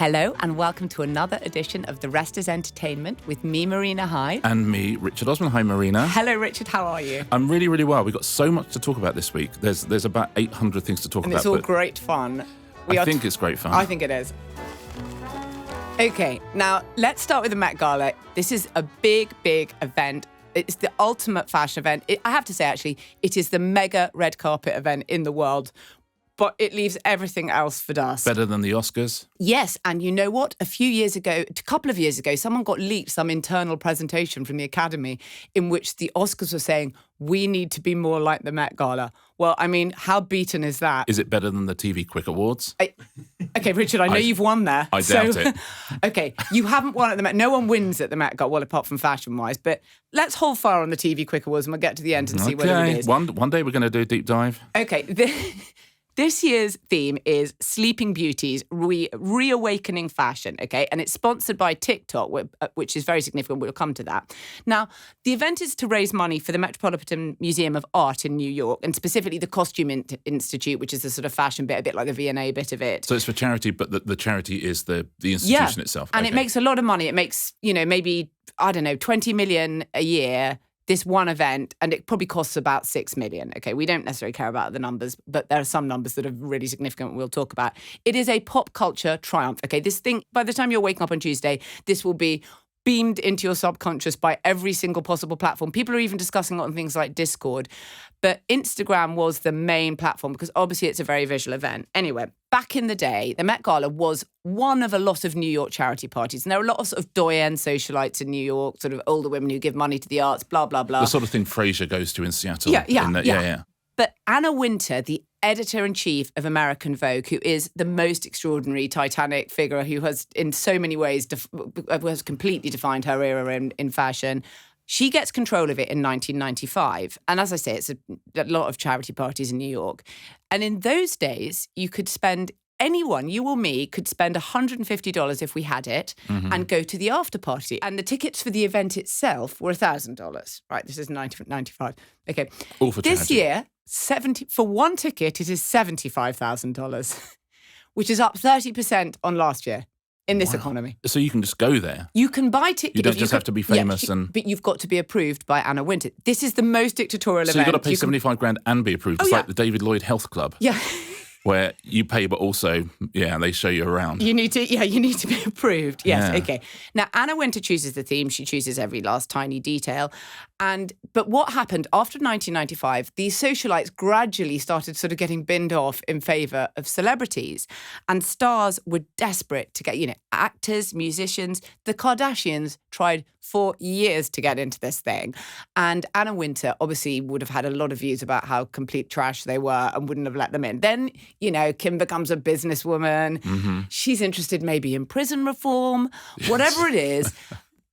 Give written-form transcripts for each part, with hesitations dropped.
Hello and welcome to another edition of The Rest is Entertainment with me, Marina Hyde. And me, Richard Osman. Hi, Marina. Hello, Richard. How are you? I'm really, really well. We've got so much to talk about this week. There's about 800 things to talk And about. it's all great fun. I think it's great fun. I think it is. Okay, now let's start with the Met Gala. This is a big, big event. It's the ultimate fashion event. I have to say, actually, it is the mega red carpet event in the world. But it leaves everything else for dust. Better than the Oscars? Yes, and you know what? A couple of years ago, someone got leaked some internal presentation from the Academy in which the Oscars were saying, we need to be more like the Met Gala. Well, I mean, how beaten is that? Is it better than the TV Quick Awards? Okay, Richard, I know you've won there. I doubt it. Okay, you haven't won at the Met. No one wins at the Met Gala, well, apart from fashion-wise. But let's hold fire on the TV Quick Awards and we'll get to the end and see whether it is. One day we're going to do a deep dive. Okay, This year's theme is Sleeping Beauties, reawakening fashion, okay? And it's sponsored by TikTok, which is very significant. We'll come to that. Now, the event is to raise money for the Metropolitan Museum of Art in New York, and specifically the Costume Institute, which is the sort of fashion bit, a bit like the V&A bit of it. So it's for charity, but the charity is the institution itself. And it makes a lot of money. It makes, maybe, 20 million a year, this one event, and it probably costs about 6 million. Okay, we don't necessarily care about the numbers, but there are some numbers that are really significant we'll talk about. It is a pop culture triumph. Okay, this thing, by the time you're waking up on Tuesday, this will be beamed into your subconscious by every single possible platform. People are even discussing it on things like Discord. But Instagram was the main platform because obviously it's a very visual event. Anyway, back in the day, the Met Gala was one of a lot of New York charity parties. And there are a lot of sort of doyen socialites in New York, sort of older women who give money to the arts, blah, blah, blah. The sort of thing Frasier goes to in Seattle. Yeah. But Anna Wintour, the editor-in-chief of American Vogue, who is the most extraordinary Titanic figure, who has in so many ways has completely defined her era in fashion, she gets control of it in 1995. And as I say, it's a lot of charity parties in New York. And in those days, you could spend anyone, you or me, could spend $150 if we had it and go to the after party. And the tickets for the event itself were $1,000. Right, this is 1995. Okay. All for charity. This year, for one ticket, it is $75,000, which is up 30% on last year in this economy. So you can just go there. You can buy tickets. You don't just have to be famous. But you've got to be approved by Anna Wintour. This is the most dictatorial event. So you've got to pay 75 grand and be approved. It's like the David Lloyd Health Club. Yeah. Where you pay, but also, they show you around. You need to be approved. Yes, yeah. Okay. Now, Anna Wintour chooses the theme. She chooses every last tiny detail. But what happened after 1995, these socialites gradually started sort of getting binned off in favour of celebrities. And stars were desperate to get, actors, musicians. The Kardashians tried for years to get into this thing. And Anna Wintour obviously would have had a lot of views about how complete trash they were and wouldn't have let them in. Then, Kim becomes a businesswoman. Mm-hmm. She's interested maybe in prison reform, whatever it is.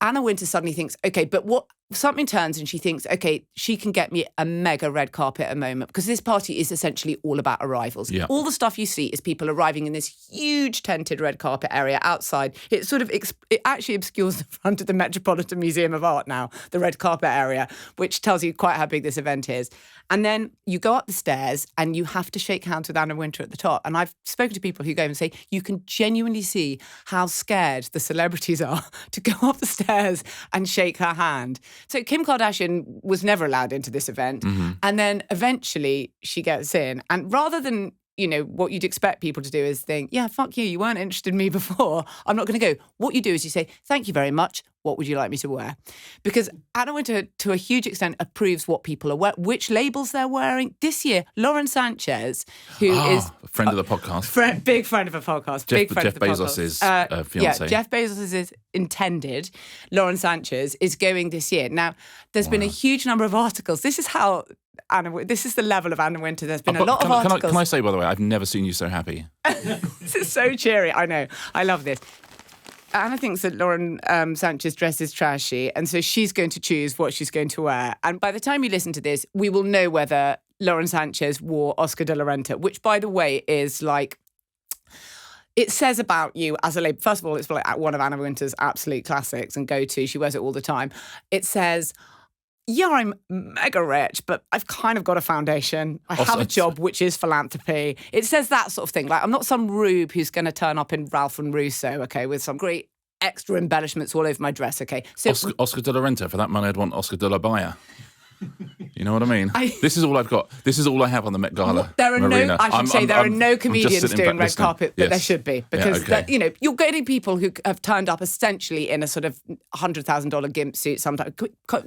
Anna Wintour suddenly thinks, okay, but something turns and she thinks, okay, she can get me a mega red carpet at a moment because this party is essentially all about arrivals. Yeah. All the stuff you see is people arriving in this huge tented red carpet area outside. It sort of, it actually obscures the front of the Metropolitan Museum of Art now, the red carpet area, which tells you quite how big this event is. And then you go up the stairs and you have to shake hands with Anna Wintour at the top. And I've spoken to people who go and say, you can genuinely see how scared the celebrities are to go up the stairs and shake her hand. So Kim Kardashian was never allowed into this event. Mm-hmm. And then eventually she gets in. And rather than, what you'd expect people to do is think, yeah, fuck you, you weren't interested in me before. I'm not going to go. What you do is you say, thank you very much. What would you like me to wear? Because Anna Wintour, to a huge extent, approves what people are wearing, which labels they're wearing. This year, Lauren Sanchez, who is a friend of the podcast. Big friend of the podcast. Jeff Bezos' fiancée. Yeah, Jeff Bezos' intended, Lauren Sanchez, is going this year. Now, there's been a huge number of articles. This is the level of Anna Wintour. There's been a lot of articles. Can I say, by the way, I've never seen you so happy. This is so cheery. I know. I love this. Anna thinks that Lauren Sanchez dresses trashy, and so she's going to choose what she's going to wear. And by the time you listen to this, we will know whether Lauren Sanchez wore Oscar de la Renta, which, by the way, is like... It says about you as a lady. First of all, it's like one of Anna Wintour's absolute classics and go-to. She wears it all the time. It says... yeah, I'm mega rich, but I've kind of got a foundation. I have a job which is philanthropy. It says that sort of thing. Like, I'm not some rube who's going to turn up in Ralph and Russo, okay, with some great extra embellishments all over my dress, okay? So Oscar de la Renta. For that money, I'd want Oscar de la Baia. You know what I mean? This is all I've got. This is all I have on the Met Gala. There are Marina. there are no comedians doing red carpet, but yes. there should be. Because, you're getting people who have turned up essentially in a sort of $100,000 gimp suit sometimes.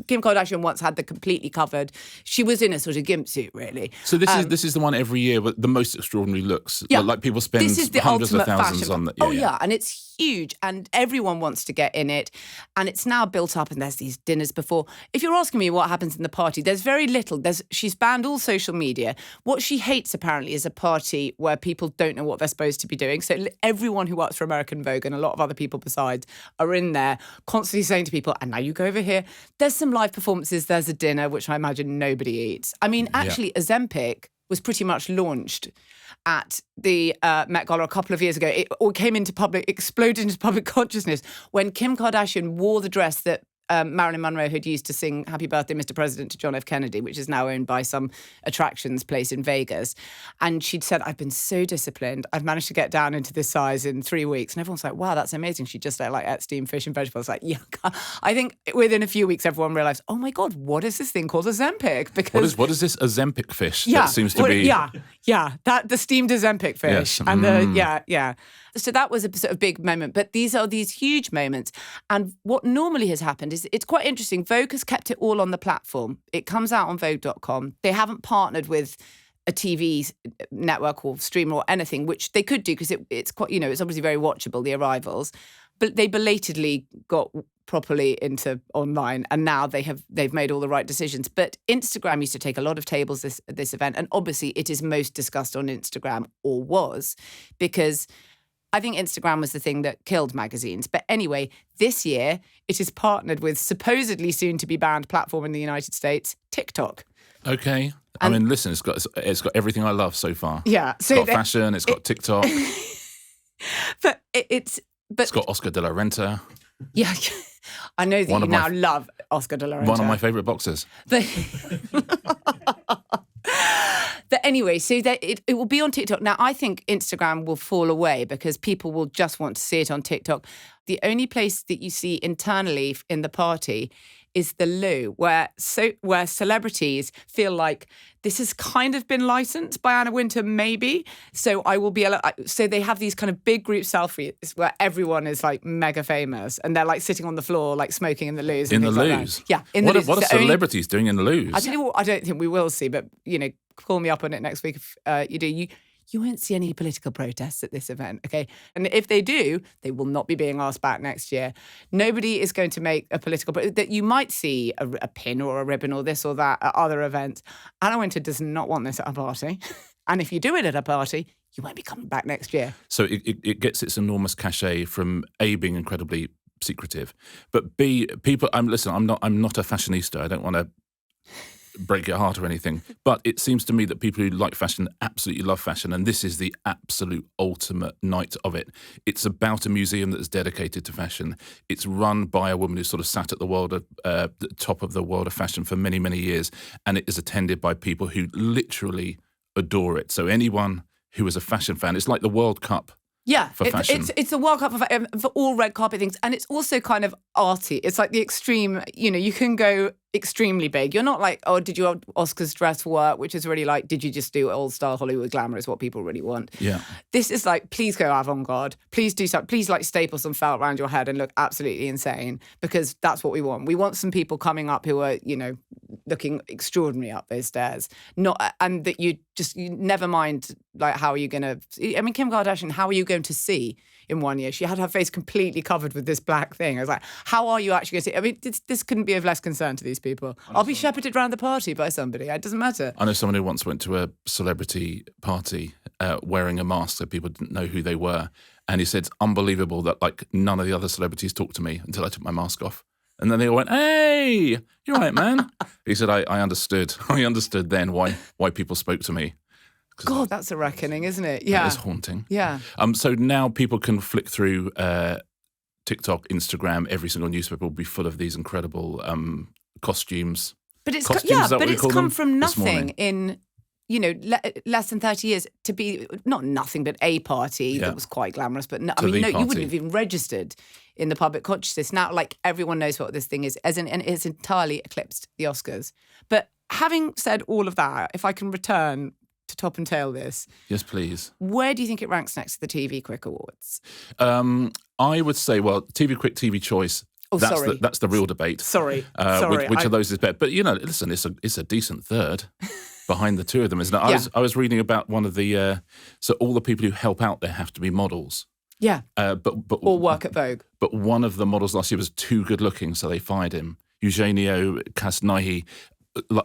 Kim Kardashian once had the completely covered. She was in a sort of gimp suit, really. So this is the one every year with the most extraordinary looks. Yeah. Like people spend this is the hundreds of ultimate thousands fashion. on that. Yeah, and it's huge, and everyone wants to get in it, and it's now built up, and there's these dinners before. If you're asking me what happens in the party, there's very little. She's banned all social media. What she hates, apparently, is a party where people don't know what they're supposed to be doing. So everyone who works for American Vogue and a lot of other people besides are in there constantly saying to people, and now you go over here. There's some live performances. There's a dinner, which I imagine nobody eats. I mean, actually, Ozempic was pretty much launched at the Met Gala a couple of years ago. It all came into public, exploded into public consciousness when Kim Kardashian wore the dress that Marilyn Monroe had used to sing Happy Birthday, Mr. President to John F. Kennedy, which is now owned by some attractions place in Vegas. And she'd said, I've been so disciplined. I've managed to get down into this size in 3 weeks. And everyone's like, wow, that's amazing. She just like ate steamed fish and vegetables. Like, yeah. I think within a few weeks, everyone realized, oh my God, what is this thing called Ozempic? Because what is this Ozempic fish that seems to be... Yeah, the steamed Ozempic fish. Yes. And So that was a sort of big moment. But these are these huge moments. And what normally has happened is it's quite interesting. Vogue has kept it all on the platform. It comes out on Vogue.com. They haven't partnered with a TV network or streamer or anything, which they could do because it's quite, it's obviously very watchable, the arrivals. But they belatedly got properly into online, and now they've made all the right decisions. But Instagram used to take a lot of tables this event, and obviously it is most discussed on Instagram, or was, because I think Instagram was the thing that killed magazines. But anyway, this year it is partnered with supposedly soon to be banned platform in the United States, TikTok. Okay. I mean, listen, it's got everything I love so far. Yeah. It's got fashion, it's got TikTok. But it's got Oscar de la Renta. Yeah. I know that you now love Oscar de la Renta. One of my favourite boxers. But anyway, so it will be on TikTok. Now, I think Instagram will fall away because people will just want to see it on TikTok. The only place that you see internally in the party is the loo, where celebrities feel like this has kind of been licensed by Anna Wintour, maybe. So I will be so they have these kind of big group selfies where everyone is like mega famous, and they're like sitting on the floor, like smoking in the loos. In the loos, like yeah. In the loos. What are celebrities doing in the loos? I tell you what, I don't think we will see, but call me up on it next week if you do. You won't see any political protests at this event, okay? And if they do, they will not be being asked back next year. Nobody is going to make a political... that you might see a pin or a ribbon or this or that at other events. Anna Wintour does not want this at a party. And if you do it at a party, you won't be coming back next year. So it gets its enormous cachet from A, being incredibly secretive, but B, people... I'm not a fashionista. I don't want to break your heart or anything, but it seems to me that people who like fashion absolutely love fashion, and this is the absolute ultimate night of it. It's about a museum that is dedicated to fashion. It's run by a woman who sort of sat at the top of the world of fashion for many, many years, and it is attended by people who literally adore it. So anyone who is a fashion fan, it's like the World Cup. Yeah, for fashion. It's the World Cup for all red carpet things, and it's also kind of arty. It's like the extreme, you can go extremely big. You're not like, oh, did you have Oscar's dress for work, which is really like, did you just do old style Hollywood glamour is what people really want. Yeah. This is like, please go avant-garde. Please do something. Please like staple some felt around your head and look absolutely insane, because that's what we want. We want some people coming up who are, looking extraordinary up those stairs. And that you never mind, like, how are you going to, I mean, Kim Kardashian, how are you going to see in 1 year? She had her face completely covered with this black thing. I was like, how are you actually going to see? I mean, this couldn't be of less concern to these people. I'll be shepherded around the party by somebody. It doesn't matter. I know someone who once went to a celebrity party wearing a mask so people didn't know who they were. And he said, it's unbelievable that like none of the other celebrities talked to me until I took my mask off. And then they all went, hey, you're right, man. He said, I understood. I understood then why people spoke to me. God, that's a reckoning, isn't it? Yeah. It's haunting. Yeah. So now people can flick through TikTok, Instagram, every single newspaper will be full of these incredible costumes But it's costumes, is that what we it's call come them? from This nothing morning. in less than 30 years to be not nothing but a party that was quite glamorous. But no, To the you party. wouldn't have even registered in the public consciousness. Now, like everyone knows what this thing is, and it's entirely eclipsed the Oscars. But having said all of that, if I can return to top and tail this, Yes, please. where do you think it ranks next to the TV Quick Awards? I would say, well, TV Quick, TV Choice. Oh, sorry. That's the real debate. Sorry. Which of those is better? But listen, it's a decent third behind the two of them, isn't it? Yeah. I was reading about one of the so all the people who help out there have to be models. Yeah. But Or work at Vogue. But one of the models last year was too good looking, so they fired him. Eugenio Casnahi.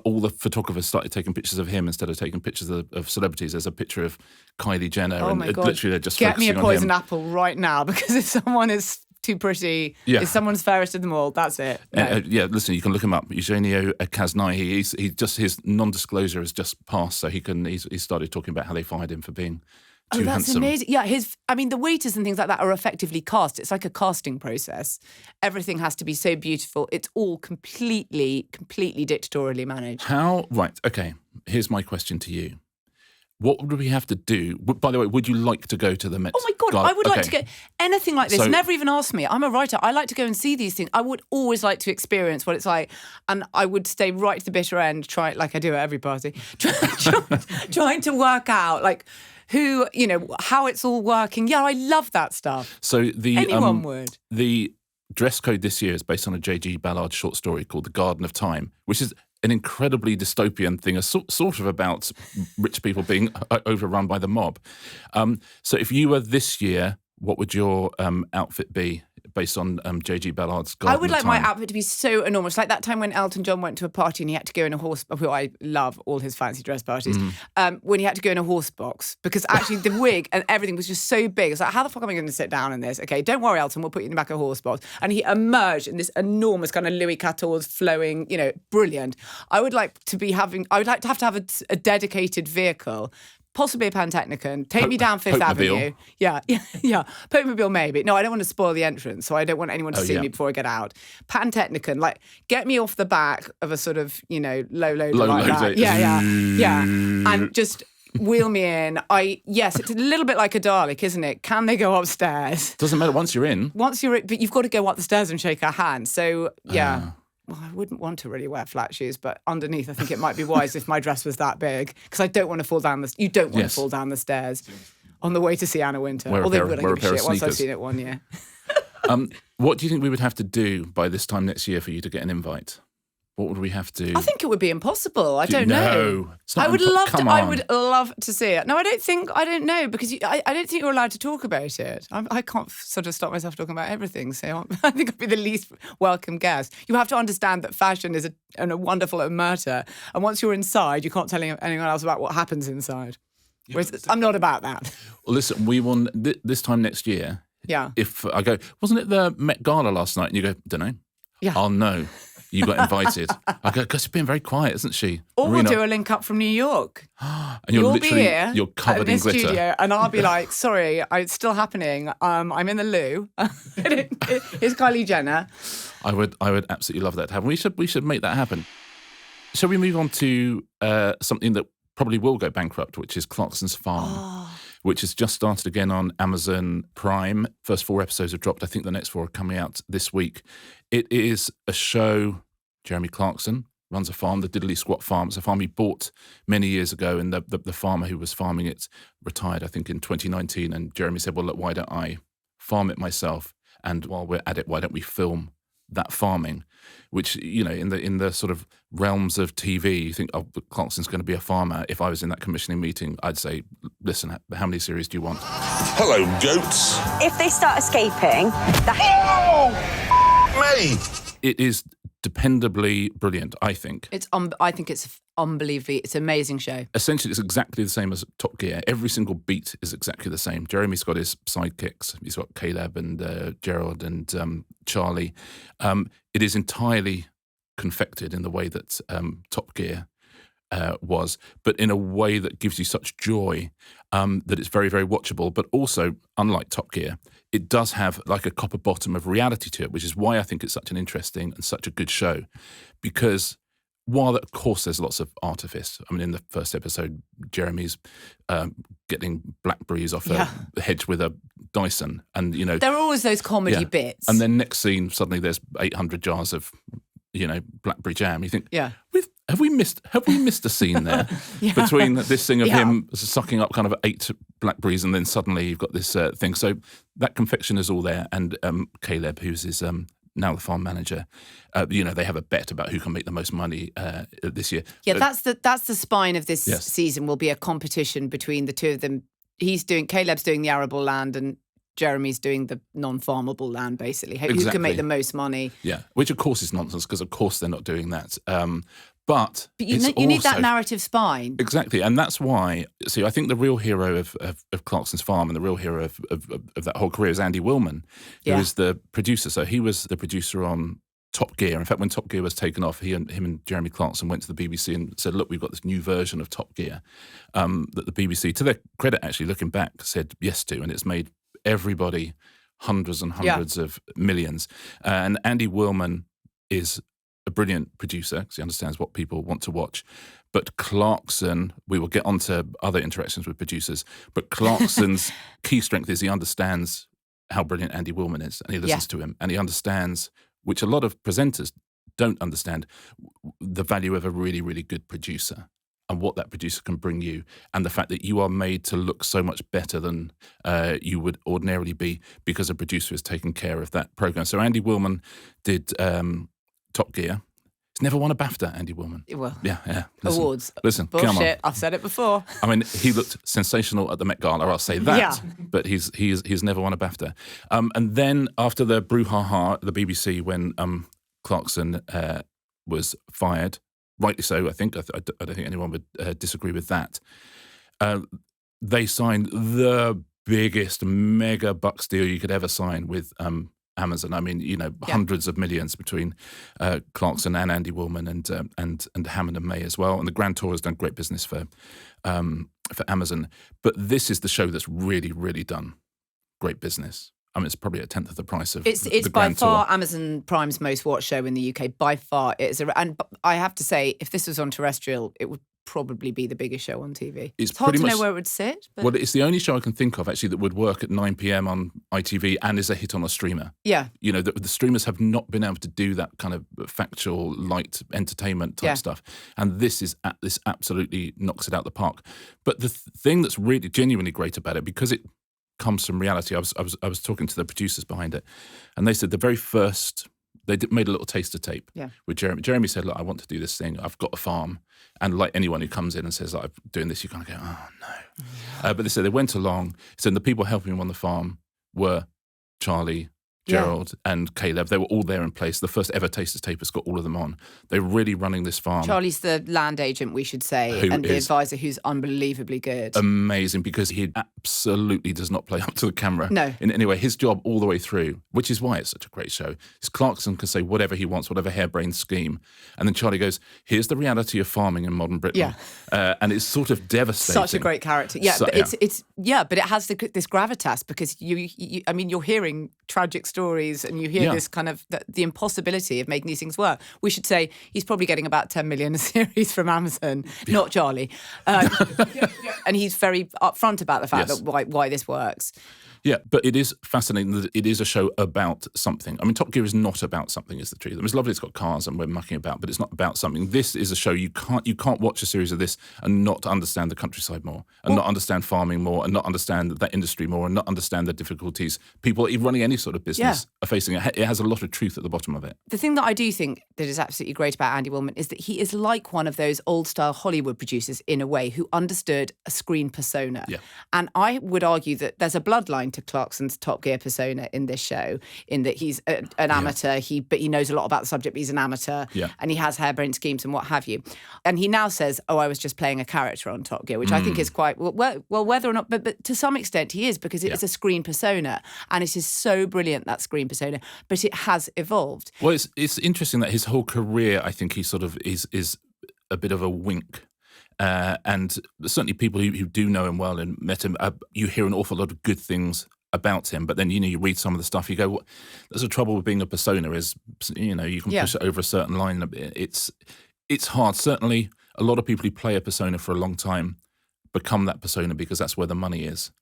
All the photographers started taking pictures of him instead of taking pictures of celebrities. There's a picture of Kylie Jenner, Oh and my God. literally they're just Get me a focusing on poison him. apple right now, because if someone is too pretty, if someone's fairest of them all, that's it. No. Listen, you can look him up. Eugenio Casnahi. He just his non-disclosure has just passed, so he started talking about how they fired him for being too that's handsome. amazing. Yeah, the waiters and things like that are effectively cast. It's like a casting process. Everything has to be so beautiful. It's all completely dictatorially managed. Right, okay. Here's my question to you. What would we have to do? By the way, would you like to go to the Met Oh my God, Gala? I would like to go anything like this. So- Never even asked me. I'm a writer. I like to go and see these things. I would always like to experience what it's like. And I would stay right to the bitter end, try like I do at every party, trying to work out like who, how it's all working. Yeah, I love that stuff. So Anyone would. The dress code this year is based on a J.G. Ballard short story called The Garden of Time, which is an incredibly dystopian thing, sort of about rich people being overrun by the mob. So if you were this year, what would your outfit be based on J.G. Ballard's Garden I would of like Time? my outfit to be so enormous. Like that time when Elton John went to a party and he had to go in a horse... Who I love all his fancy dress parties. When he had to go in a horse box, because actually the wig and everything was just so big. It's like, how the fuck am I going to sit down in this? Okay, don't worry, Elton, we'll put you in the back of a horse box. And he emerged in this enormous kind of Louis XIV flowing, brilliant. I would like to have a dedicated vehicle, possibly a Pantechnicon. Take me down Fifth Avenue. Yeah. Popemobile maybe. No, I don't want to spoil the entrance, so I don't want anyone to see me before I get out. Pantechnicon, like get me off the back of a sort of, low like that. Yeah. And just wheel me in. It's a little bit like a Dalek, isn't it? Can they go upstairs? Doesn't matter once you're in. But you've got to go up the stairs and shake her hand. So, yeah. Well, I wouldn't want to really wear flat shoes, but underneath, I think it might be wise if my dress was that big, because I don't want to fall down You don't want to fall down the stairs on the way to see Anna Wintour. Although would I give a shit once I've seen it one year. What do you think we would have to do by this time next year for you to get an invite? What would we have to? I think it would be impossible. I don't know. It's not I would love to. Come I on. would love to see it. No, I don't know, because I don't think you're allowed to talk about it. I can't sort of stop myself talking about everything. So I think I'd be the least welcome guest. You have to understand that fashion is a wonderful omerta, and once you're inside, you can't tell anyone else about what happens inside. Whereas I'm not about that. Well, listen, we won this time next year. Yeah. If I go, wasn't it the Met Gala last night? And you go, don't know. Yeah. I'll know. You got invited. I go, because she's been very quiet, isn't she? Or Marina? we'll do a link up from New York. And You'll literally, be here you're covered in in this glitter. studio, and I'll be like, sorry, it's still happening. I'm in the loo. It's Kylie Jenner. I would absolutely love that to happen. We should make that happen. Shall we move on to something that probably will go bankrupt, which is Clarkson's Farm, which has just started again on Amazon Prime. First 4 episodes have dropped. I think the next 4 are coming out this week. It is a show. Jeremy Clarkson runs a farm, the Diddley Squat Farm. It's a farm he bought many years ago, and the farmer who was farming it retired, I think, in 2019. And Jeremy said, well, look, why don't I farm it myself? And while we're at it, why don't we film that farming? Which, in the sort of realms of TV, you think, oh, Clarkson's going to be a farmer. If I was in that commissioning meeting, I'd say, listen, how many series do you want? Hello, goats. If they start escaping, Me! It is dependably brilliant, I think. I think it's unbelievably. It's an amazing show. Essentially, it's exactly the same as Top Gear. Every single beat is exactly the same. Jeremy's got his sidekicks. He's got Caleb and Gerald and Charlie. It is entirely confected in the way that Top Gear was, but in a way that gives you such joy that it's very, very watchable. But also, unlike Top Gear, it does have like a copper bottom of reality to it, which is why I think it's such an interesting and such a good show, because while of course there's lots of artifice. I mean, in the first episode, Jeremy's getting blackberries off a hedge with a Dyson, and there are always those comedy bits. And then next scene, suddenly there's 800 jars of blackberry jam. You think, have we missed a scene there between this thing of him sucking up kind of 8 blackberries, and then suddenly you've got this thing. So that confection is all there, and Caleb, who's his now the farm manager, they have a bet about who can make the most money this year. Yeah, that's the spine of this season. Will be a competition between the two of them. Caleb's doing the arable land, and Jeremy's doing the non-farmable land, basically. Who can make the most money? Yeah, which of course is nonsense, because of course they're not doing that. But you need that narrative spine. Exactly, and that's why. See, I think the real hero of Clarkson's Farm, and the real hero of that whole career is Andy Willman, who is the producer. So he was the producer on Top Gear. In fact, when Top Gear was taken off, him and Jeremy Clarkson went to the BBC and said, "Look, we've got this new version of Top Gear that the BBC, to their credit, actually looking back, said yes to, and it's made everybody hundreds and hundreds of millions." And Andy Willman is a brilliant producer because he understands what people want to watch. But Clarkson, we will get onto other interactions with producers, but Clarkson's key strength is he understands how brilliant Andy Willman is, and he listens to him, and he understands, which a lot of presenters don't understand, the value of a really, really good producer and what that producer can bring you, and the fact that you are made to look so much better than you would ordinarily be because a producer is taking care of that program. So Andy Willman did Top Gear. He's never won a BAFTA, Andy Willman. Well, yeah. Awards. Listen, bullshit. Come on. I've said it before. I mean, he looked sensational at the Met Gala, I'll say that. But he's never won a BAFTA. And then after the brouhaha at the BBC, when Clarkson was fired, rightly so, I think. I don't think anyone would disagree with that. They signed the biggest mega bucks deal you could ever sign with Amazon. I mean, hundreds of millions between Clarkson and Andy Willman and Hammond and May as well. And the Grand Tour has done great business for Amazon. But this is the show that's really, really done great business. I mean, it's probably a tenth of the price of it's the by Grand far Tour. Amazon Prime's most watched show in the UK. By far, it is. And I have to say, if this was on terrestrial, it would probably be the biggest show on TV. It's hard to know where it would sit. But... Well, it's the only show I can think of, actually, that would work at 9 p.m. on ITV and is a hit on a streamer. Yeah. The streamers have not been able to do that kind of factual, light entertainment type stuff. And this absolutely knocks it out the park. But the thing that's really genuinely great about it, because it comes from reality, I was talking to the producers behind it, and they said the very first... They made a little taster tape with Jeremy. Jeremy said, "Look, I want to do this thing. I've got a farm." And like anyone who comes in and says, "I'm doing this," you kind of go, "Oh, no." But they said they went along. So the people helping him on the farm were Charlie, Gerald and Caleb. They were all there in place. The first ever taster tape has got all of them on. They're really running this farm. Charlie's the land agent, we should say, and the advisor, who's unbelievably good. Amazing, because he absolutely does not play up to the camera in any way. His job all the way through, which is why it's such a great show, is Clarkson can say whatever he wants, whatever harebrained scheme. And then Charlie goes, "Here's the reality of farming in modern Britain." And it's sort of devastating. Such a great character. But it has this gravitas, because you're hearing tragic stories, and you hear this kind of the impossibility of making these things work. We should say he's probably getting about 10 million a series from Amazon, not Charlie. And he's very upfront about the fact that why this works. Yeah, but it is fascinating that it is a show about something. I mean, Top Gear is not about something, is the truth. I mean, it's lovely, it's got cars and we're mucking about, but it's not about something. This is a show you can't watch a series of this and not understand the countryside more, and not understand farming more, and not understand that industry more, and not understand the difficulties people running any sort of business are facing. It has a lot of truth at the bottom of it. The thing that I do think that is absolutely great about Andy Willman is that he is like one of those old-style Hollywood producers in a way, who understood a screen persona. Yeah. And I would argue that there's a bloodline to Clarkson's Top Gear persona in this show, in that he's an amateur, but he knows a lot about the subject, but he's an amateur, and he has harebrained schemes and what have you. And he now says, "Oh, I was just playing a character on Top Gear," which I think is quite, well, whether or not, but to some extent he is, because it is a screen persona, and it is so brilliant, that screen persona, but it has evolved. Well, it's interesting that his whole career, I think he sort of is a bit of a wink. And certainly people who do know him well and met him, you hear an awful lot of good things about him, but then you read some of the stuff, you go, there's a trouble with being a persona, is you can push it over a certain line. It's hard. Certainly, a lot of people who play a persona for a long time become that persona because that's where the money is.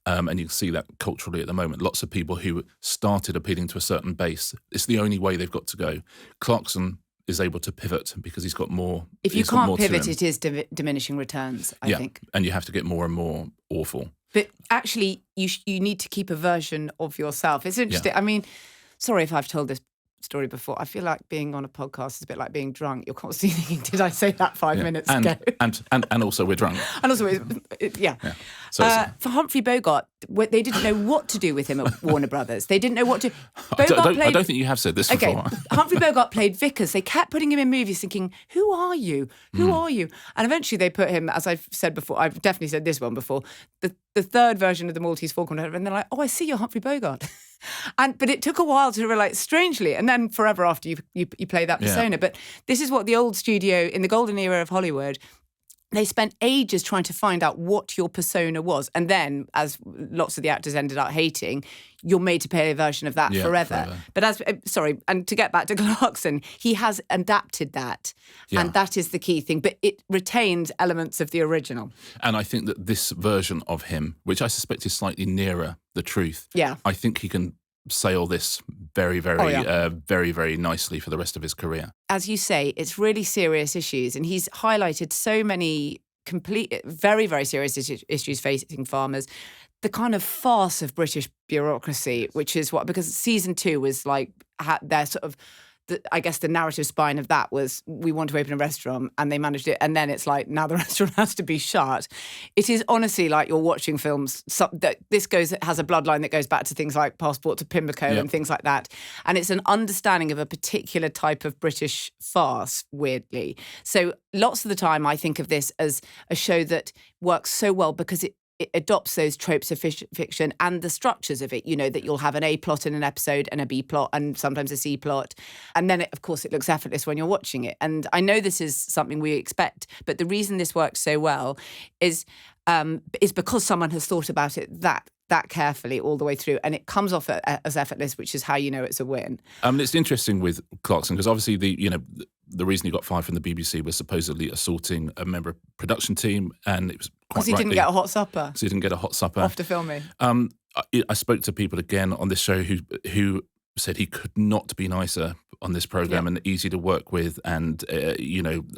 And you can see that culturally at the moment. Lots of people who started appealing to a certain base, it's the only way they've got to go. Clarkson is able to pivot because he's got more. If you can't pivot, it is diminishing returns, I think. And you have to get more and more awful. But actually, you need to keep a version of yourself. It's interesting. Yeah. I mean, sorry if I've told this story before. I feel like being on a podcast is a bit like being drunk. You're constantly thinking, did I say that 5 minutes ago? And also we're drunk. And also, yeah. So for Humphrey Bogart, they didn't know what to do with him at Warner Brothers. They didn't know what to... I don't think you have said this before. Humphrey Bogart played Vickers. They kept putting him in movies thinking, who are you? Who are you? And eventually they put him, as I've said before, I've definitely said this one before, the third version of the Maltese Falcon, and they're like, oh, I see you're Humphrey Bogart. But it took a while to realize, strangely, and then forever after you play that persona. Yeah. But this is what the old studio, in the golden era of Hollywood, they spent ages trying to find out what your persona was. And then, as lots of the actors ended up hating, you're made to play a version of that forever. But and to get back to Clarkson, he has adapted that. Yeah. And that is the key thing. But it retains elements of the original. And I think that this version of him, which I suspect is slightly nearer the truth, I think he can sail this very, very, very nicely for the rest of his career. As you say, it's really serious issues, and he's highlighted so many very, very serious issues facing farmers. The kind of farce of British bureaucracy, which is because season 2 was like their sort of. I guess the narrative spine of that was we want to open a restaurant and they managed it, and then it's like now the restaurant has to be shut. It is honestly like you're watching films that has a bloodline that goes back to things like Passport to Pimlico and things like that, and it's an understanding of a particular type of British farce, weirdly. So lots of the time I think of this as a show that works so well because it adopts those tropes of fiction and the structures of it, that you'll have an A plot in an episode and a B plot and sometimes a C plot. And then, of course, it looks effortless when you're watching it. And I know this is something we expect, but the reason this works so well is because someone has thought about it that carefully all the way through, and it comes off as effortless, which is how you know it's a win. It's interesting with Clarkson because obviously the reason he got fired from the BBC was supposedly assaulting a member of production team, and it was because he didn't get a hot supper. Because he didn't get a hot supper after filming. I spoke to people again on this show who said he could not be nicer on this program and easy to work with, and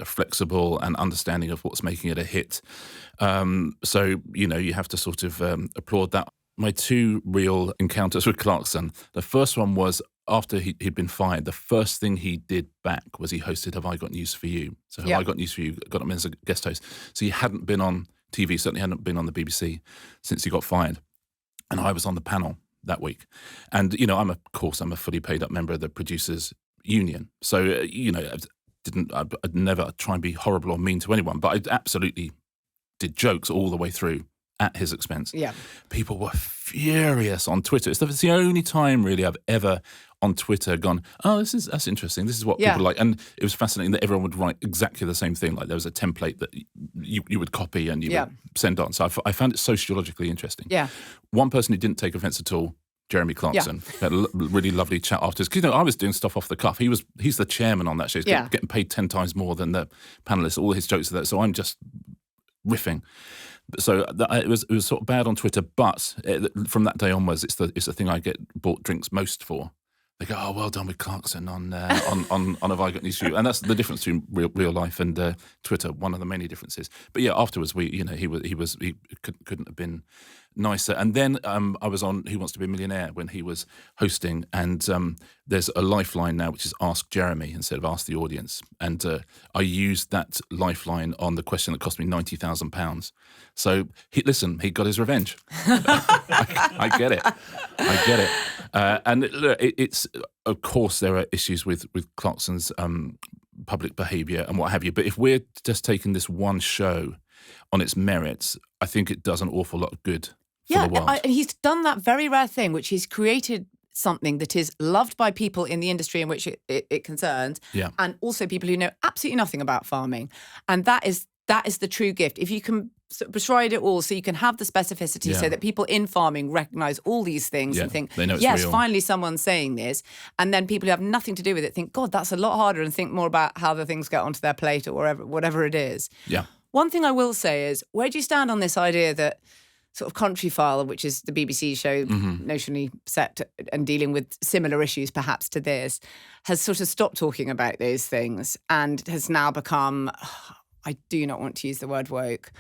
flexible and understanding of what's making it a hit. So you have to sort of applaud that. My 2 real encounters with Clarkson. The first one was after he'd been fired. The first thing he did back was he hosted Have I Got News For You? So Have I Got News For You? Got him as a guest host. So he hadn't been on TV, certainly hadn't been on the BBC since he got fired. And I was on the panel that week. And, I'm a fully paid up member of the producers union. So, I'd never try and be horrible or mean to anyone, but I absolutely did jokes all the way through at his expense. Yeah. People were furious on Twitter. It's the only time really I've ever on Twitter gone, oh, that's interesting. This is what people like. And it was fascinating that everyone would write exactly the same thing. Like there was a template that you would copy and you would send on. So I found it sociologically interesting. Yeah. One person who didn't take offence at all, Jeremy Clarkson. Had a really lovely chat afterwards. Because, I was doing stuff off the cuff. He's the chairman on that show. He's getting paid 10 times more than the panellists. All his jokes are there. So I'm just riffing. So it was sort of bad on Twitter, but from that day onwards, it's the thing I get bought drinks most for. They go, oh, well done with Clarkson on Have I Got News For You? And that's the difference between real life and Twitter. One of the many differences. But afterwards he couldn't have been nicer. And then I was on Who Wants to Be a Millionaire when he was hosting, and there's a lifeline now which is Ask Jeremy instead of Ask the Audience. And I used that lifeline on the question that cost me £90,000. So he got his revenge. I get it. And look, it's of course there are issues with Clarkson's public behaviour and what have you. But if we're just taking this one show on its merits, I think it does an awful lot of good for the world. And he's done that very rare thing, which he's created something that is loved by people in the industry in which it concerns, and also people who know absolutely nothing about farming. And that is that is the true gift. If you can sort of bestride it all, so you can have the specificity, so that people in farming recognise all these things and think, they know it's yes, real. finally someone's saying this. And then people who have nothing to do with it think, God, that's a lot harder, and think more about how the things get onto their plate or whatever it is. Yeah. One thing I will say is, where do you stand on this idea that sort of Countryfile, which is the BBC show notionally set and dealing with similar issues perhaps to this, has sort of stopped talking about those things and has now become, I do not want to use the word woke,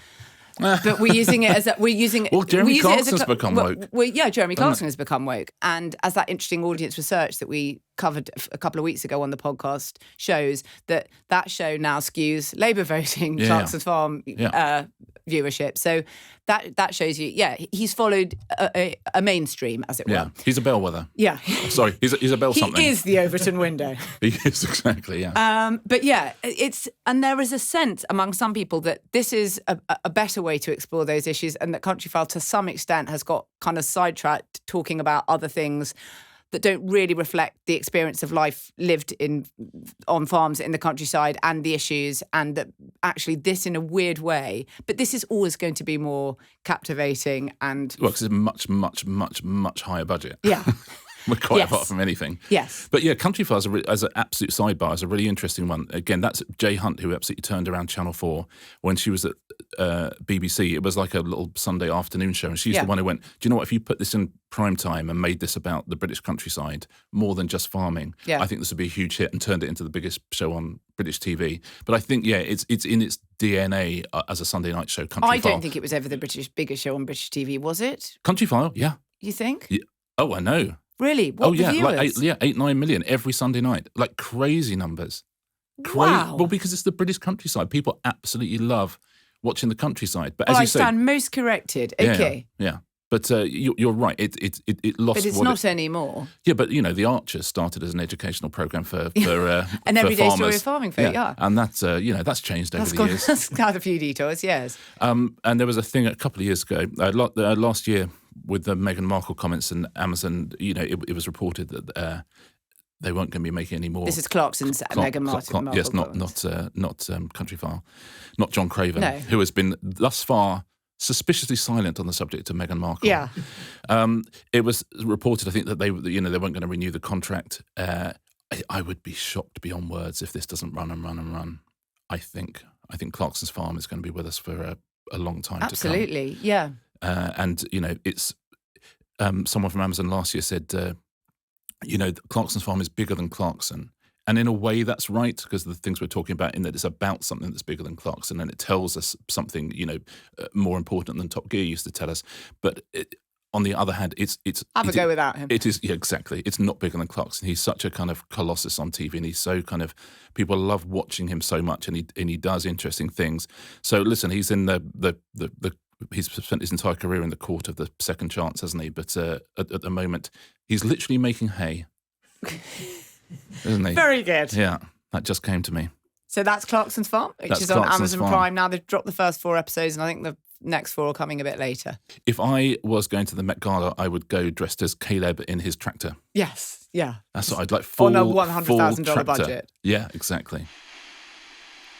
but we're using it as Well, Jeremy Clarkson's become woke. Jeremy Clarkson has become woke. And as that interesting audience research that we covered a couple of weeks ago on the podcast shows, that show now skews Labour voting, Clarkson Farm viewership. So that shows you, he's followed a mainstream, as it were. Yeah, he's a bellwether. Yeah. Sorry, he's a bell something. He is the Overton window. He is, exactly, yeah. But and there is a sense among some people that this is a better way to explore those issues, and that Countryfile to some extent has got kind of sidetracked talking about other things that don't really reflect the experience of life lived on farms in the countryside and the issues, and that actually this in a weird way, but this is always going to be more captivating and... Well, because it's a much, much, much, much higher budget. Yeah. We're quite apart from anything. Yes. But yeah, Countryfile as an absolute sidebar is a really interesting one. Again, that's Jay Hunt, who absolutely turned around Channel 4 when she was at BBC. It was like a little Sunday afternoon show. And she's the one who went, do you know what, if you put this in prime time and made this about the British countryside more than just farming, I think this would be a huge hit, and turned it into the biggest show on British TV. But I think, it's in its DNA as a Sunday night show, Countryfile. I don't think it was ever the biggest show on British TV, was it? Countryfile, yeah. You think? Yeah. Oh, I know. Really? What the viewers? Like 8-9 million every Sunday night, like crazy numbers. Wow. Well, because it's the British countryside, people absolutely love watching the countryside. But as I you say, stand most corrected. Okay. Yeah. But you're right. It lost. But it's not anymore. Yeah, but the Archers started as an educational program for an everyday story of farming folk. Yeah. And that's that's changed over the years. That's had a few detours. Yes. And there was a thing a couple of years ago, last year, with the Meghan Markle comments and Amazon. It was reported that they weren't going to be making any more. This is Clarkson's Meghan Markle. Yes, not Countryfile, not John Craven, who has been thus far suspiciously silent on the subject of Meghan Markle. Yeah. It was reported, I think, that they weren't going to renew the contract. I would be shocked beyond words if this doesn't run and run and run. I think Clarkson's Farm is going to be with us for a long time to come. Absolutely, yeah. And it's someone from Amazon last year said, Clarkson's Farm is bigger than Clarkson. And in a way, that's right, because of the things we're talking about, in that it's about something that's bigger than Clarkson, and it tells us something, more important than Top Gear used to tell us. But on the other hand, it's have a go without him. It is, exactly. It's not bigger than Clarkson. He's such a kind of colossus on TV, and he's so kind of, people love watching him so much, and he does interesting things. So listen, he's in he's spent his entire career in the court of the second chance, hasn't he? But at the moment, he's literally making hay. Isn't he? Very good. Yeah, that just came to me. So that's Clarkson's Farm, which is on Amazon Prime now. They've dropped the first 4 episodes, and I think the next 4 are coming a bit later. If I was going to the Met Gala, I would go dressed as Caleb in his tractor. Yes, yeah. That's what I'd like. On a $100,000 budget. Yeah, exactly.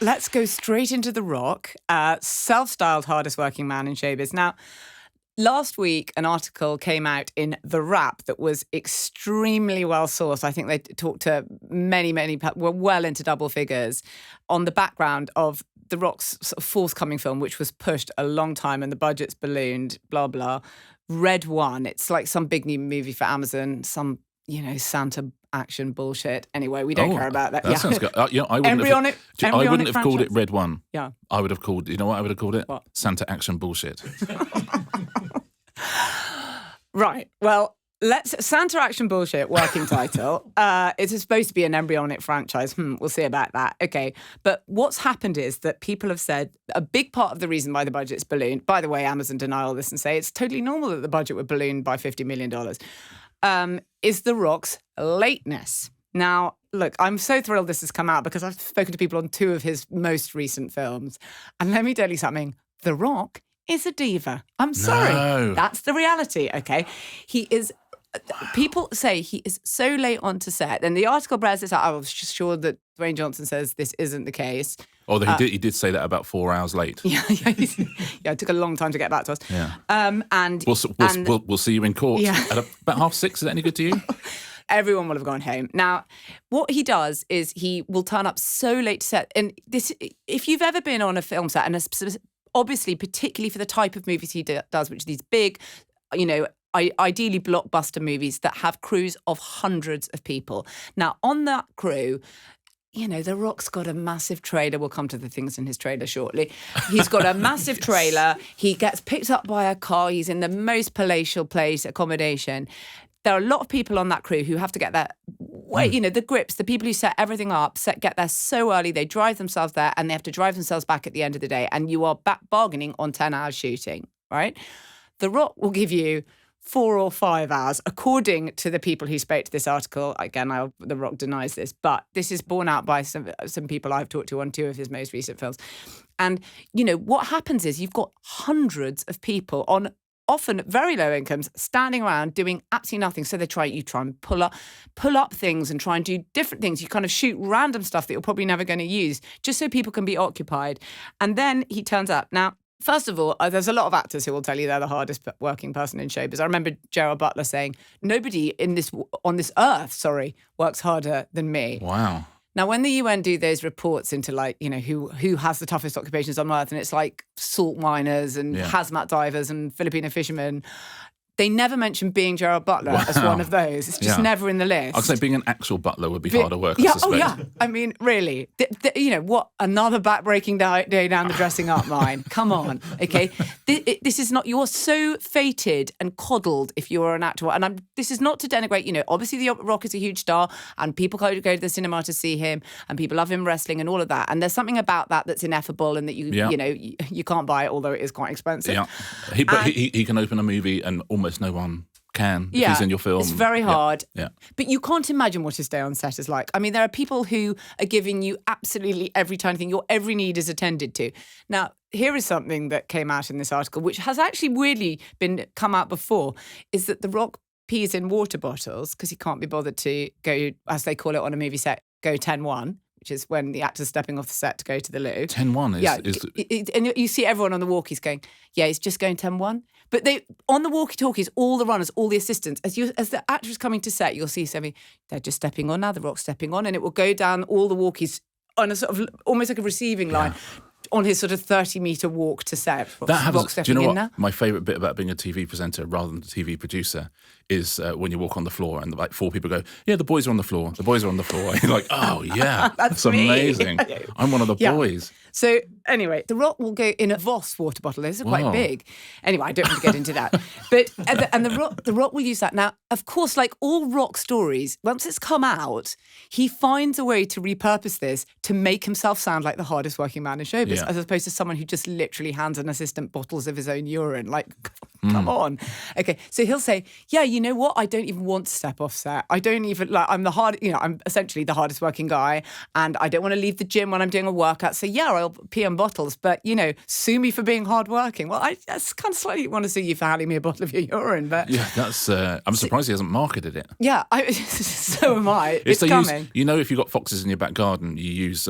Let's go straight into The Rock, self-styled hardest working man in showbiz. Now, last week, an article came out in The Wrap that was extremely well sourced. I think they talked to many, were well into double figures on the background of The Rock's sort of forthcoming film, which was pushed a long time and the budget's ballooned, blah, blah. Red One. It's like some big new movie for Amazon, some, Santa action bullshit. Anyway, we don't care about that. That sounds good. I wouldn't have called it Red One. Yeah. I would have called, you know what I would have called it? What? Santa action bullshit. Right. Well, Santa Action Bullshit, working title. It's supposed to be an embryonic franchise. We'll see about that. Okay. But what's happened is that people have said a big part of the reason why the budget's ballooned, by the way, Amazon deny all this and say it's totally normal that the budget would balloon by $50 million, is The Rock's lateness. Now, look, I'm so thrilled this has come out because I've spoken to people on 2 of his most recent films. And let me tell you something, The Rock is a diva. I'm sorry. No. That's the reality, okay? He is people say he is so late onto set. And the article bears this out. I was just sure that Dwayne Johnson says this isn't the case. Although he did say that about 4 hours late. Yeah, it took a long time to get back to us. Yeah. And we'll see you in court Yeah. at about 6:30. Is that any good to you? Everyone will have gone home. Now, what he does is he will turn up so late to set. And this, if you've ever been on a film set, and obviously, particularly for the type of movies he does, which are these big, ideally blockbuster movies that have crews of hundreds of people. Now, on that crew, The Rock's got a massive trailer. We'll come to the things in his trailer shortly. He's got a massive trailer. He gets picked up by a car. He's in the most palatial place, accommodation. There are a lot of people on that crew who have to get there. The grips, the people who set everything up, get there so early. They drive themselves there and they have to drive themselves back at the end of the day. And you are back bargaining on 10 hours shooting, right? The Rock will give you 4 or 5 hours, according to the people who spoke to this article. Again, The Rock denies this, but this is borne out by some people I've talked to on 2 of his most recent films. And, what happens is you've got hundreds of people on often very low incomes standing around doing absolutely nothing. So you try and pull up things and try and do different things. You kind of shoot random stuff that you're probably never going to use just so people can be occupied. And then he turns up. Now, first of all, there's a lot of actors who will tell you they're the hardest working person in showbiz. I remember Gerard Butler saying, nobody on this earth, works harder than me. Wow. Now, when the UN do those reports into who has the toughest occupations on earth, and it's like salt miners and hazmat divers and Filipino fishermen, they never mention being Gerard Butler as one of those. It's just never in the list. I'd say being an actual butler would be harder work, I suspect. Oh, yeah. I mean, really. What? Another back-breaking day down the dressing up line. Come on, okay? This is not... You're so fated and coddled if you're an actor. And this is not to denigrate, obviously The Rock is a huge star and people go to the cinema to see him and people love him wrestling and all of that. And there's something about that that's ineffable and that you can't buy it, although it is quite expensive. Yeah. He can open a movie and almost no one can if he's in your film. It's very hard. Yeah. But you can't imagine what his day on set is like. I mean, there are people who are giving you absolutely every tiny thing. Your every need is attended to. Now, here is something that came out in this article, which has actually weirdly come out before, is that The Rock pees in water bottles because he can't be bothered to go, as they call it on a movie set, go 10-1. Which is when the actor's stepping off the set to go to the loo. 10-1 is... and you see everyone on the walkies going, yeah, he's just going 10-1. But on the walkie-talkies, all the runners, all the assistants, as the actor is coming to set, you'll see something, they're just stepping on now, The Rock's stepping on, and it will go down all the walkies on a sort of, almost like a receiving line, on his sort of 30-metre walk to set. That happens. Do you know what? Now? My favourite bit about being a TV presenter rather than a TV producer is when you walk on the floor and 4 people go, yeah, the boys are on the floor. The boys are on the floor. And you're like, oh, yeah, that's amazing. I'm one of the boys. So anyway, The Rock will go in a Voss water bottle. Those are quite big. Anyway, I don't want to get into that. But The Rock will use that. Now, of course, like all Rock stories, once it's come out, he finds a way to repurpose this to make himself sound like the hardest working man in showbiz, as opposed to someone who just literally hands an assistant bottles of his own urine. Like, come on. Okay, so he'll say, yeah, you know what? I don't even want to step off set. I don't even, I'm essentially the hardest working guy, and I don't want to leave the gym when I'm doing a workout. So yeah, I'll pee on bottles, but, sue me for being hardworking. Well, I just kind of slightly want to sue you for handing me a bottle of your urine, but... Yeah, that's... I'm surprised he hasn't marketed it. Yeah, so am I. It's coming. If you've got foxes in your back garden, you use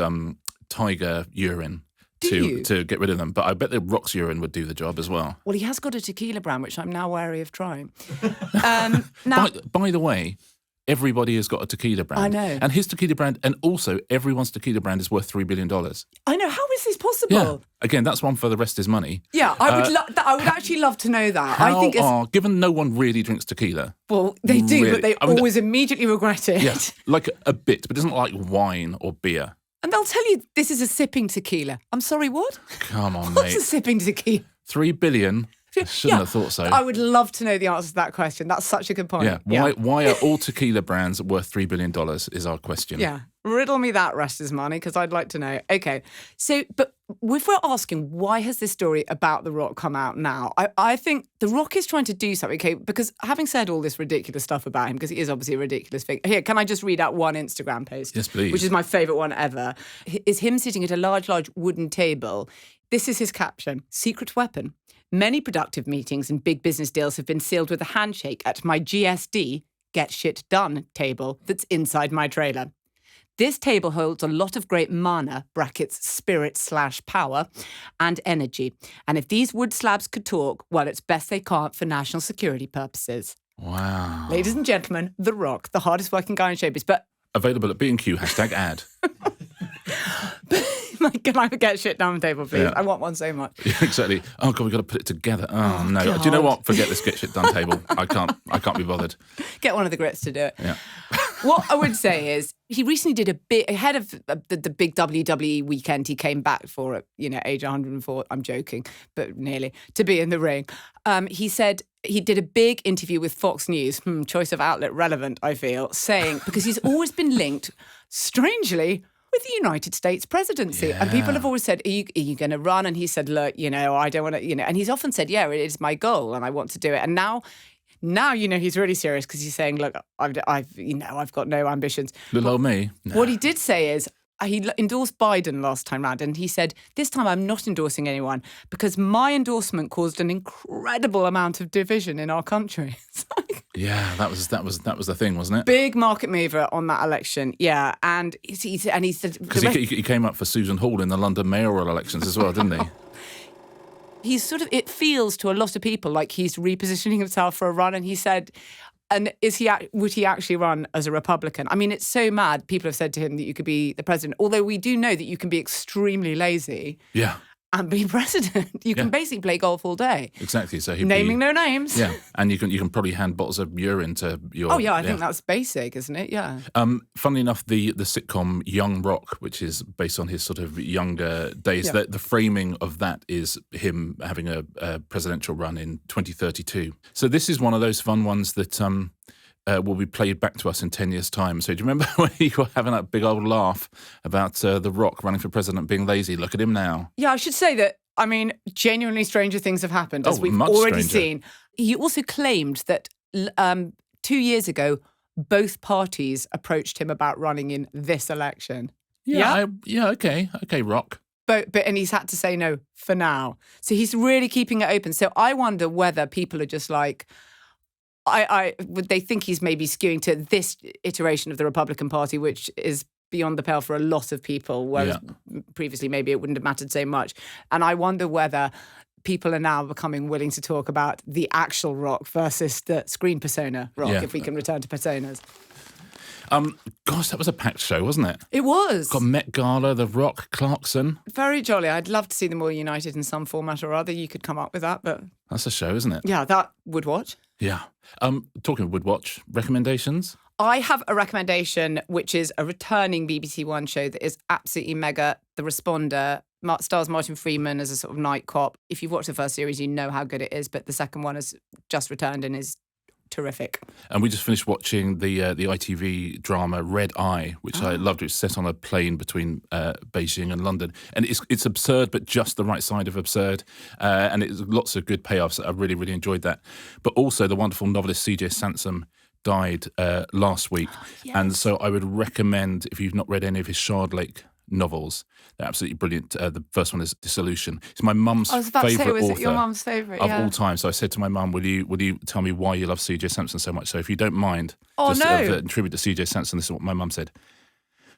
tiger urine to get rid of them. But I bet the Rock's urine would do the job as well. Well, he has got a tequila brand, which I'm now wary of trying. By the way... Everybody has got a tequila brand. I know. And his tequila brand, and also everyone's tequila brand is worth $3 billion. I know. How is this possible? Yeah. Again, that's one for the rest is money. Yeah, I would actually love to know that. Given no one really drinks tequila. Well, they do, but they always immediately regret it. Yeah, like a bit, but it isn't like wine or beer. And they'll tell you this is a sipping tequila. I'm sorry, what? Come on, What's mate. a sipping tequila? $3 billion. I shouldn't have thought so. I would love to know the answer to that question. That's such a good point. Yeah. Why are all tequila brands worth $3 billion is our question. Yeah. Riddle me that, rest is money, because I'd like to know. Okay. So, but if we're asking why has this story about The Rock come out now, I think The Rock is trying to do something, okay, because having said all this ridiculous stuff about him, because he is obviously a ridiculous figure. Here, can I just read out one Instagram post? Yes, please. Which is my favourite one ever. Is him sitting at a large wooden table. This is his caption. Secret weapon. Many productive meetings and big business deals have been sealed with a handshake at my GSD, Get Shit Done table that's inside my trailer. This table holds a lot of great mana, brackets, spirit/power, and energy. And if these wood slabs could talk, well, it's best they can't for national security purposes. Wow. Ladies and gentlemen, The Rock, the hardest working guy in showbiz. But Available at B&Q, #ad. can I get shit down table, please? Yeah. I want one so much. Yeah, exactly. Oh, God, we've got to put it together. Oh, no. God. Do you know what? Forget this Get Shit Done table. I can't be bothered. Get one of the grits to do it. Yeah. What I would say is he recently did a bit ahead of the big WWE weekend. He came back for it, age 104. I'm joking, but nearly to be in the ring. He said he did a big interview with Fox News. Choice of outlet relevant, I feel, saying because he's always been linked, strangely, with the United States presidency. Yeah. And people have always said, are you going to run? And he said, look, I don't want to, and he's often said, yeah, it is my goal and I want to do it. And now, he's really serious because he's saying, look, I've got no ambitions. Little old me. No. What he did say is, he endorsed Biden last time round, and he said, this time I'm not endorsing anyone because my endorsement caused an incredible amount of division in our country. Yeah, that was the thing, wasn't it? Big market mover on that election, yeah. And he said... Because he came up for Susan Hall in the London mayoral elections as well, didn't he? He's it feels to a lot of people like he's repositioning himself for a run, and he said... And would he actually run as a Republican? I mean, it's so mad. People have said to him that you could be the president, although we do know that you can be extremely lazy. Yeah. And be president. You can basically play golf all day. Exactly. So naming no names. Yeah, and you can probably hand bottles of urine to your... Oh, yeah, I think that's basic, isn't it? Yeah. Funnily enough, the sitcom Young Rock, which is based on his sort of younger days, the framing of that is him having a presidential run in 2032. So this is one of those fun ones that will be played back to us in 10 years' time. So do you remember when you were having that big old laugh about The Rock running for president being lazy? Look at him now. Yeah, I should say that, genuinely stranger things have happened, as we've much already stranger. seen. He also claimed that 2 years ago, both parties approached him about running in this election. Okay, Rock. And he's had to say no for now. So he's really keeping it open. So I wonder whether people are just like... would they think he's maybe skewing to this iteration of the Republican Party, which is beyond the pale for a lot of people, whereas previously maybe it wouldn't have mattered so much. And I wonder whether people are now becoming willing to talk about the actual Rock versus the screen persona Rock, if we can return to personas. Gosh, that was a packed show, wasn't it? It was. Got Met Gala, The Rock, Clarkson. Very jolly. I'd love to see them all united in some format or other. You could come up with that, but... That's a show, isn't it? Yeah, that would watch. Yeah. Talking of Would Watch, recommendations? I have a recommendation, which is a returning BBC One show that is absolutely mega. The Responder stars Martin Freeman as a sort of night cop. If you've watched the first series, you know how good it is, but the second one has just returned and is terrific. And we just finished watching the ITV drama Red Eye, which I loved. It's set on a plane between Beijing and London, and it's absurd, but just the right side of absurd. And it's lots of good payoffs. I really, really enjoyed that. But also the wonderful novelist C.J. Sansom died last week, and so I would recommend, if you've not read any of his Shard Lake novels, they're absolutely brilliant. The first one is Dissolution. It's my mum's favourite author. It your mum's favourite of all time. So I said to my mum, will you tell me why you love C.J. Sansom so much? So if you don't mind, in tribute to C.J. Sansom, this is what my mum said.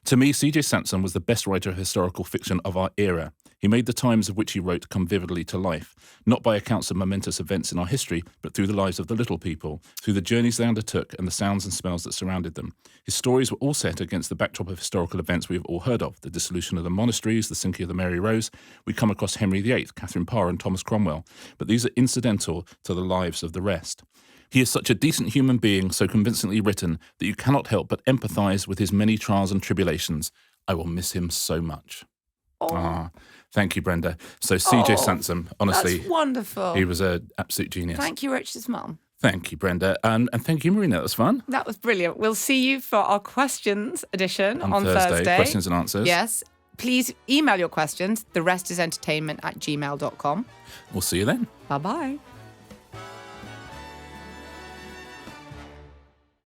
To me, C.J. Sansom was the best writer of historical fiction of our era. He made the times of which he wrote come vividly to life, not by accounts of momentous events in our history, but through the lives of the little people, through the journeys they undertook and the sounds and smells that surrounded them. His stories were all set against the backdrop of historical events we have all heard of, the dissolution of the monasteries, the sinking of the Mary Rose. We come across Henry VIII, Catherine Parr and Thomas Cromwell, but these are incidental to the lives of the rest. He is such a decent human being, so convincingly written, that you cannot help but empathise with his many trials and tribulations. I will miss him so much. Thank you, Brenda. So C.J. Sansom, honestly, that's wonderful. He was an absolute genius. Thank you, Richard's mum. Thank you, Brenda. And thank you, Marina. That was fun. That was brilliant. We'll see you for our questions edition on Thursday. Questions and answers. Yes. Please email your questions. TheRestisEntertainment@gmail.com. We'll see you then. Bye-bye.